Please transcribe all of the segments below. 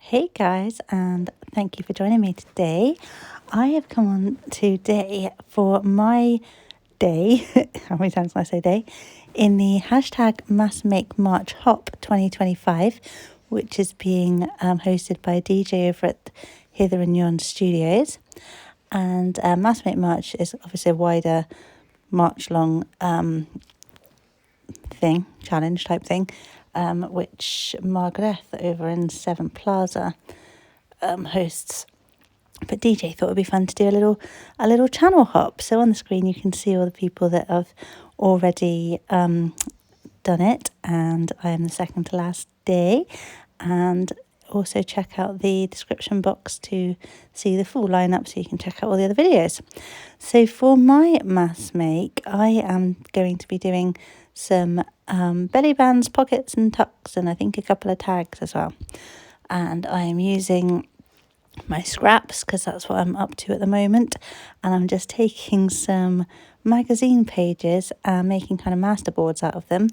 Hey guys, and thank you for joining me today. I have come on today for my day, how many times can I say day, in the hashtag Mass Make March Hop 2025, which is being hosted by a DJ over at Hither and Yon Studios. And Mass Make March is obviously a wider March long challenge type thing, which Margaret over in Seven Plaza hosts. But DJ thought it'd be fun to do a little channel hop. So on the screen you can see all the people that have already done it, and I am the second to last day. And also check out the description box to see the full lineup, so you can check out all the other videos. So for my mass make, I am going to be doing some belly bands, pockets and tucks, and I think a couple of tags as well. And I am using my scraps because that's what I'm up to at the moment, and I'm just taking some magazine pages and making kind of masterboards out of them,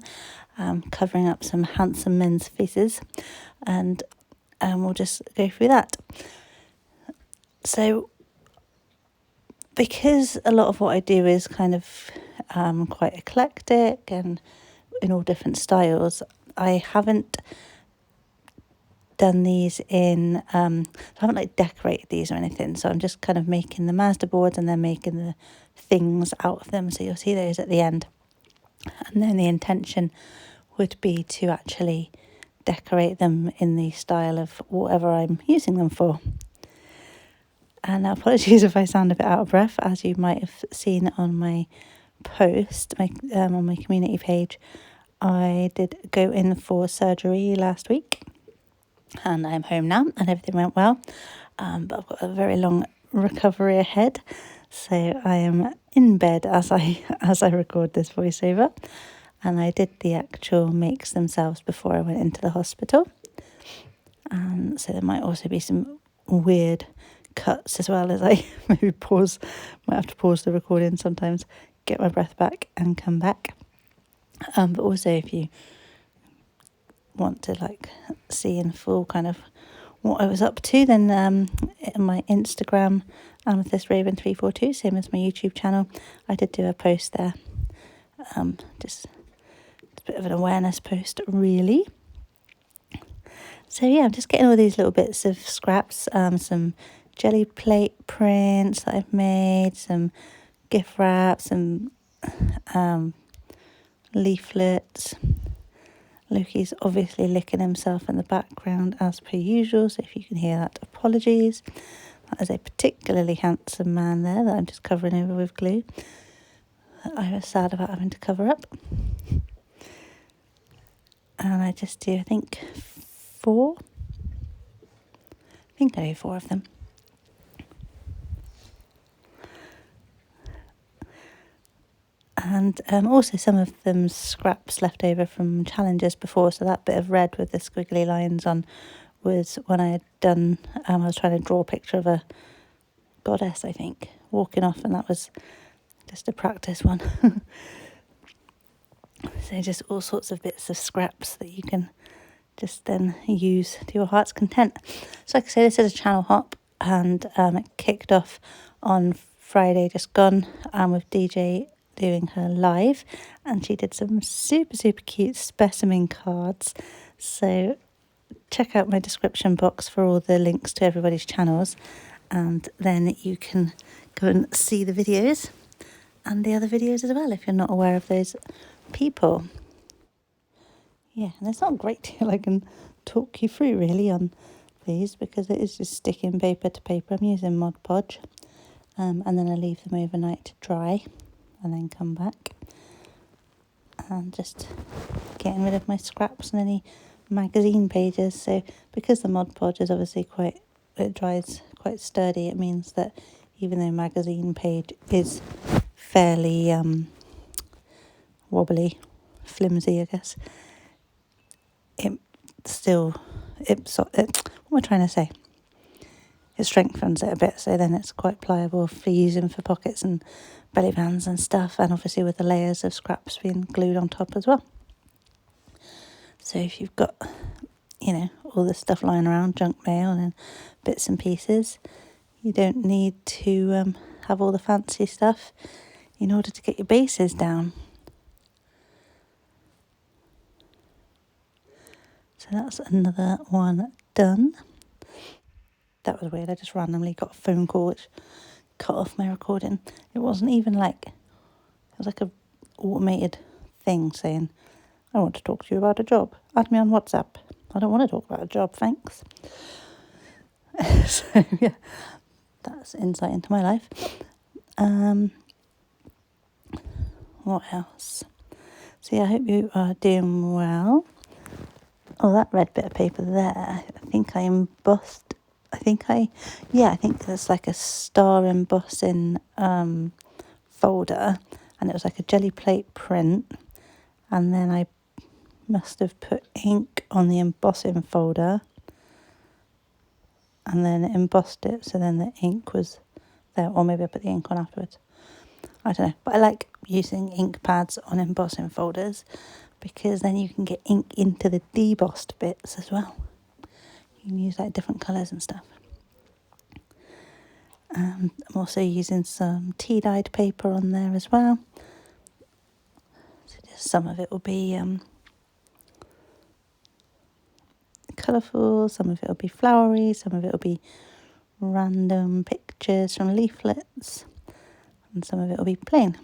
covering up some handsome men's faces, and we'll just go through that. So because a lot of what I do is kind of quite eclectic and in all different styles, I haven't done these in I haven't like decorated these or anything, so I'm just kind of making the masterboards and then making the things out of them, so you'll see those at the end. And then the intention would be to actually decorate them in the style of whatever I'm using them for. And apologies if I sound a bit out of breath, as you might have seen on my post, on my community page. I did go in for surgery last week, and I'm home now, and everything went well. But I've got a very long recovery ahead, so I am in bed as I record this voiceover. And I did the actual makes themselves before I went into the hospital. So there might also be some weird cuts as well, as I might have to pause the recording sometimes, get my breath back and come back. But also if you want to like see in full kind of what I was up to, then in my Instagram, Amethyst Raven 342, same as my YouTube channel, I did do a post there. Just a bit of an awareness post, really. So yeah, I'm just getting all these little bits of scraps, some jelly plate prints that I've made, some gift wrap, some leaflets. Loki's obviously licking himself in the background as per usual, so if you can hear that, apologies. That is a particularly handsome man there that I'm just covering over with glue, that I was sad about having to cover up. And I just do, I think I do 4 of them. And also some of them scraps left over from challenges before, so that bit of red with the squiggly lines on was when I had done, I was trying to draw a picture of a goddess, I think, walking off, and that was just a practice one. So just all sorts of bits of scraps that you can just then use to your heart's content. So like I say, this is a channel hop, and it kicked off on Friday just gone, with DJ doing her live, and she did some super cute specimen cards. So check out my description box for all the links to everybody's channels, and then you can go and see the videos and the other videos as well if you're not aware of those people. Yeah, and there's not a great deal I can talk you through really on these, because it is just sticking paper to paper. I'm using Mod Podge, and then I leave them overnight to dry and then come back and just getting rid of my scraps and any magazine pages. So because the Mod Podge is obviously it dries quite sturdy, it means that even though magazine page is fairly wobbly, flimsy, I guess, what am I trying to say? It strengthens it a bit, so then it's quite pliable for using for pockets and belly bands and stuff, and obviously with the layers of scraps being glued on top as well. So if you've got you know, all this stuff lying around, junk mail and bits and pieces. You don't need to have all the fancy stuff in order to get your bases down. So that's another one done. That was weird. I just randomly got a phone call which cut off my recording. It wasn't even like, it was like a automated thing saying, I want to talk to you about a job. Add me on WhatsApp. I don't want to talk about a job, thanks. So yeah, that's insight into my life. What else? So yeah, I hope you are doing well. Oh, that red bit of paper there, I think I embossed, I think there's like a star embossing folder, and it was like a jelly plate print, and then I must have put ink on the embossing folder and then embossed it, so then the ink was there, or maybe I put the ink on afterwards. I don't know, but I like using ink pads on embossing folders because then you can get ink into the debossed bits as well. You can use like different colours and stuff. I'm also using some tea-dyed paper on there as well. So just some of it will be colourful, some of it will be flowery, some of it will be random pictures from leaflets, and some of it will be plain,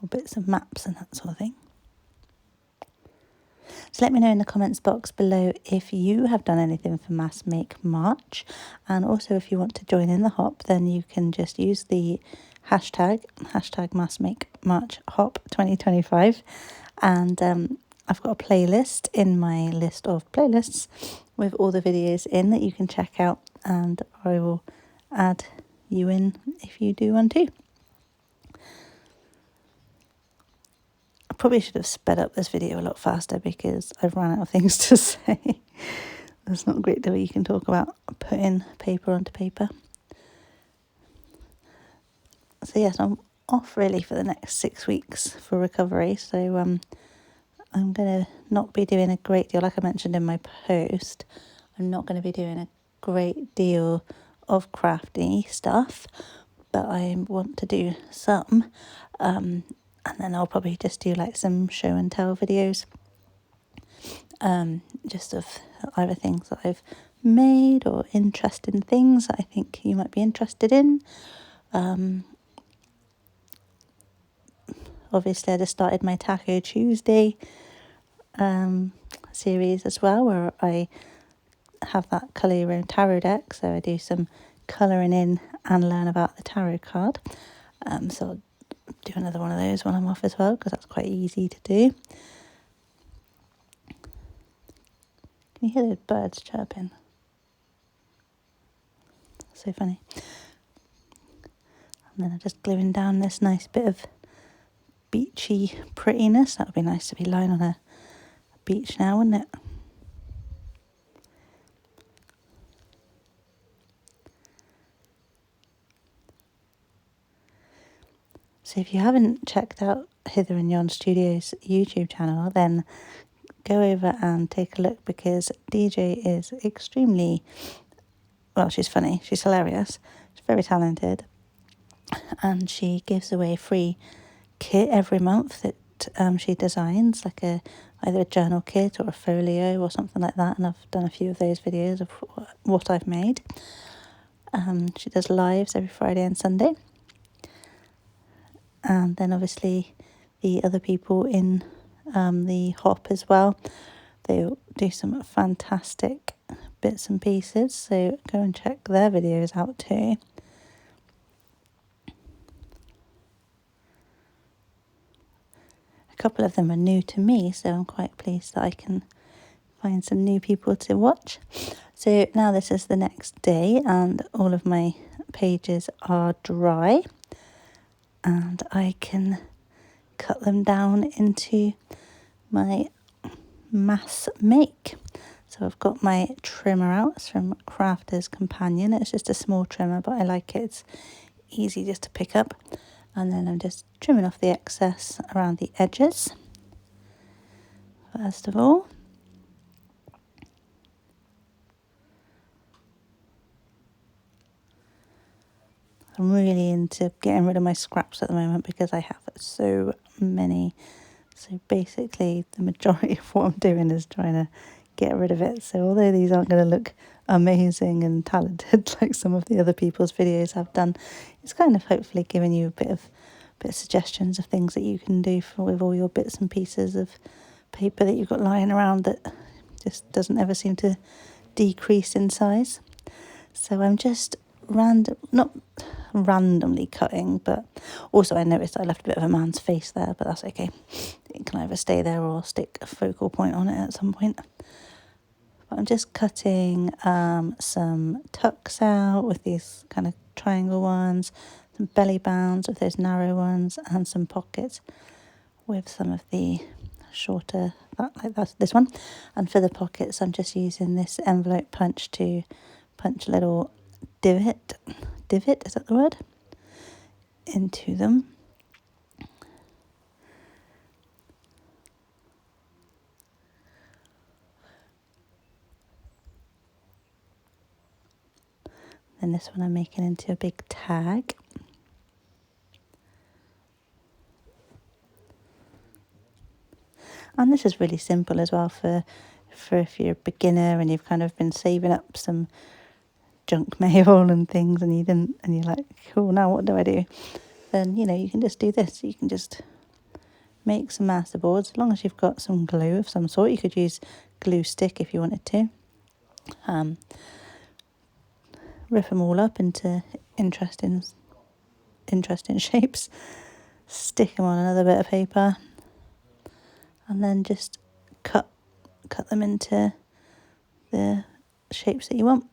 or bits of maps and that sort of thing. So let me know in the comments box below if you have done anything for Mass Make March, and also if you want to join in the hop, then you can just use the hashtag Mass Make March Hop 2025, and I've got a playlist in my list of playlists with all the videos in that you can check out, and I will add you in if you do one too. I probably should have sped up this video a lot faster because I've run out of things to say. There's not a great deal you can talk about putting paper onto paper. So yes, I'm off really for the next 6 weeks for recovery. So I'm going to not be doing a great deal, like I mentioned in my post, I'm not going to be doing a great deal of crafty stuff, but I want to do some. And then I'll probably just do like some show and tell videos, just of either things that I've made or interesting things that I think you might be interested in. Obviously I just started my Taco Tuesday series as well, where I have that colour your own tarot deck, so I do some colouring in and learn about the tarot card. So I'll do another one of those when I'm off as well, because that's quite easy to do. Can you hear those birds chirping? So funny. And then I'm just gluing down this nice bit of beachy prettiness. That would be nice to be lying on a beach now, wouldn't it? So if you haven't checked out Hither and Yon Studio's YouTube channel, then go over and take a look, because DJ is extremely, well, she's funny, she's hilarious, she's very talented, and she gives away free kit every month that she designs, like either a journal kit or a folio or something like that, and I've done a few of those videos of what I've made. She does lives every Friday and Sunday. And then obviously the other people in the hop as well, they do some fantastic bits and pieces, so go and check their videos out too. A couple of them are new to me, so I'm quite pleased that I can find some new people to watch. So now this is the next day and all of my pages are dry, and I can cut them down into my mass make. So I've got my trimmer out. It's from Crafter's Companion. It's just a small trimmer, but I like it. It's easy just to pick up. And then I'm just trimming off the excess around the edges, first of all. I'm really into getting rid of my scraps at the moment because I have so many. So basically the majority of what I'm doing is trying to get rid of it. So although these aren't going to look amazing and talented like some of the other people's videos have done, it's kind of hopefully giving you a bit of suggestions of things that you can do with all your bits and pieces of paper that you've got lying around that just doesn't ever seem to decrease in size. So I'm just not randomly cutting, but also I noticed I left a bit of a man's face there, but that's okay. It can either stay there or stick a focal point on it at some point. But I'm just cutting some tucks out with these kind of triangle ones, some belly bands with those narrow ones, and some pockets with some of the shorter, like that's this one. And for the pockets, I'm just using this envelope punch to punch a little divot, is that the word? Into them. And this one I'm making into a big tag. And this is really simple as well for if you're a beginner and you've kind of been saving up some junk mail and things and you're like, cool, now what do I do? Then, you can just do this. You can just make some masterboards as long as you've got some glue of some sort. You could use glue stick if you wanted to. Rip them all up into interesting shapes. Stick them on another bit of paper. And then just cut them into the shapes that you want.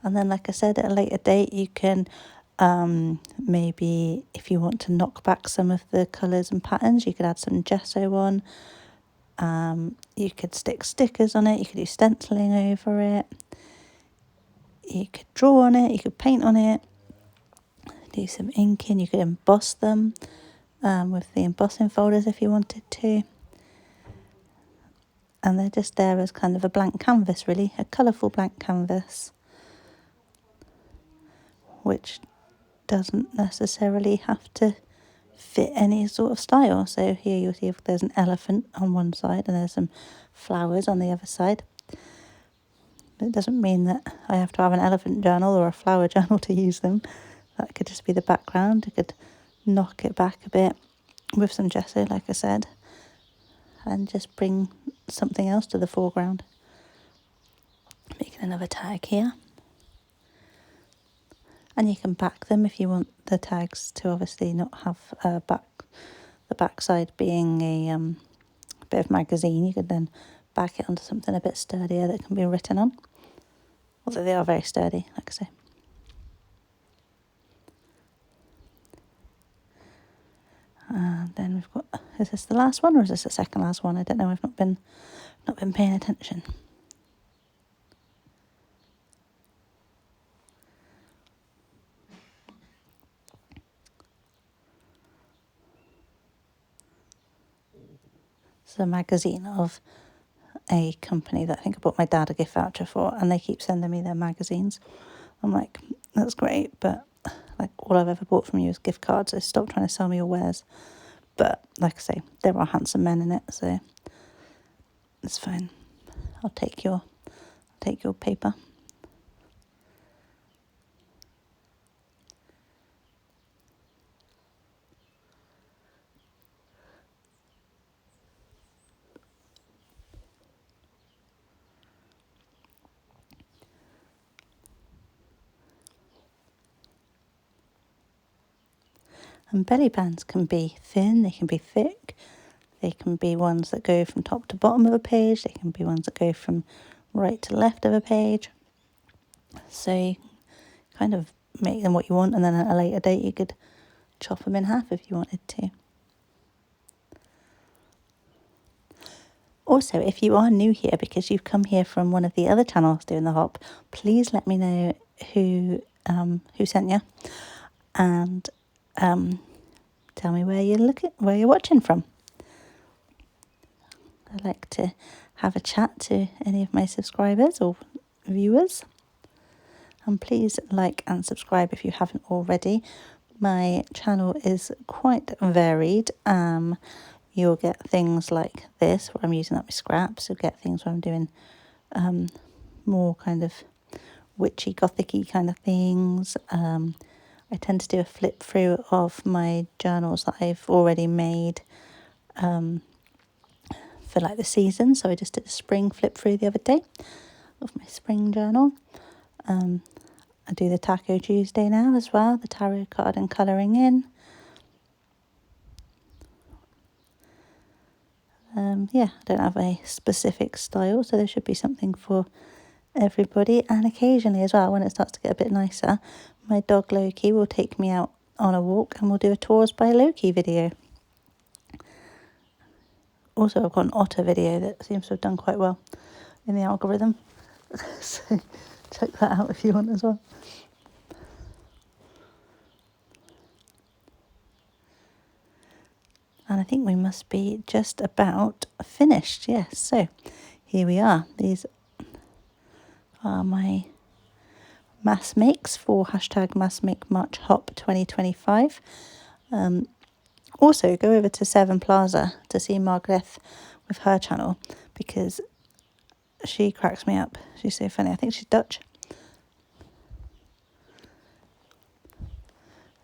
And then, like I said, at a later date, you can maybe, if you want to knock back some of the colours and patterns, you could add some gesso on. You could stick stickers on it. You could do stenciling over it. You could draw on it. You could paint on it. Do some inking. You could emboss them with the embossing folders if you wanted to. And they're just there as kind of a blank canvas, really, a colourful blank canvas, which doesn't necessarily have to fit any sort of style. So here you'll see if there's an elephant on one side and there's some flowers on the other side. But it doesn't mean that I have to have an elephant journal or a flower journal to use them. That could just be the background. I could knock it back a bit with some gesso, like I said, and just bring something else to the foreground. Making another tag here. And you can back them if you want the tags to obviously not have the backside being a bit of magazine. You could then back it onto something a bit sturdier that can be written on. Although they are very sturdy, like I say. And then we've got, is this the last one or is this the second last one? I don't know, I've not been paying attention. It's a magazine of a company that I think I bought my dad a gift voucher for, and they keep sending me their magazines. I'm like, that's great, but like all I've ever bought from you is gift cards, so stop trying to sell me your wares. But like I say, there are handsome men in it, so it's fine. I'll take your paper. And belly bands can be thin, they can be thick, they can be ones that go from top to bottom of a page, they can be ones that go from right to left of a page. So you kind of make them what you want, and then at a later date you could chop them in half if you wanted to. Also, if you are new here because you've come here from one of the other channels doing the hop, please let me know who sent you, and tell me where you're watching from. I like to have a chat to any of my subscribers or viewers. And please like and subscribe if you haven't already. My channel is quite varied. You'll get things like this where I'm using up my scraps. You'll get things where I'm doing more kind of witchy, gothic-y kind of things. I tend to do a flip through of my journals that I've already made for like the season. So I just did a spring flip through the other day of my spring journal. I do the Taco Tuesday now as well, the tarot card and colouring in. Yeah, I don't have a specific style, so there should be something for everybody. And occasionally as well, when it starts to get a bit nicer, my dog Loki will take me out on a walk and we'll do a Tours by Loki video. Also, I've got an otter video that seems to have done quite well in the algorithm. So check that out if you want as well. And I think we must be just about finished. Yes, so here we are. These are my mass makes for hashtag Mass Make March Hop 2025. Also, go over to Seven Plaza to see Margaret with her channel because she cracks me up. She's so funny. I think she's Dutch.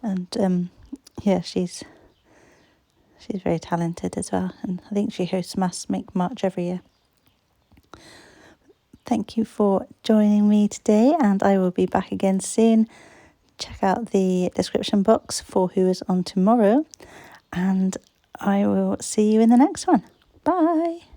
And yeah, she's very talented as well. And I think she hosts Mass Make March every year. Thank you for joining me today, and I will be back again soon. Check out the description box for who is on tomorrow, and I will see you in the next one. Bye.